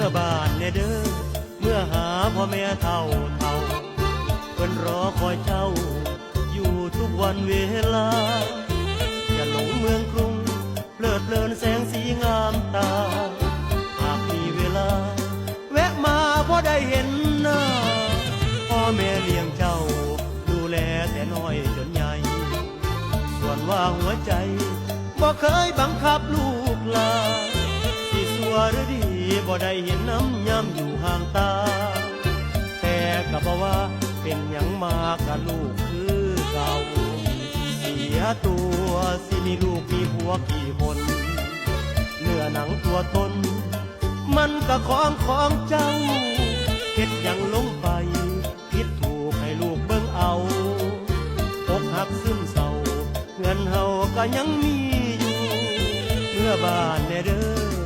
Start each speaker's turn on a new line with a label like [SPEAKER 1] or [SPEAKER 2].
[SPEAKER 1] อบ้านแน่เด้อเมื่อหาพ่อแม่เฒ่าเพิ่นรอคอยเจ้าอยู่ทุกวันเวลาอย่าหลงเมืองกรุงเพลิดเพลินแสงสีงามตาหากมีเวลาแวะมาพอได้เห็นหน้าพ่อแม่เลี้ยงเจ้าดูแลแต่น้อยจนใหญ่ส่วนว่าหัวใจบ่เคยบังคับลูกหลานสิสัวหรือดีบ่ได้เห็นน้ำย้ำอยู่ห่างตาแต่ก็บ่ว่าเป็นหยังมากับลูกคือเก่าเสียตัวสิมีลูกมีผัวกี่คนเนื้อหนังตัวตนมันก็ของเจ้าเฮ็ดหยังลงไปผิดถูกให้ลูกเบิ่งเอาอกหักซึมเศร้าเงินเฮาก็ยังมีอยู่เมื่อบ้านแน่เด้อ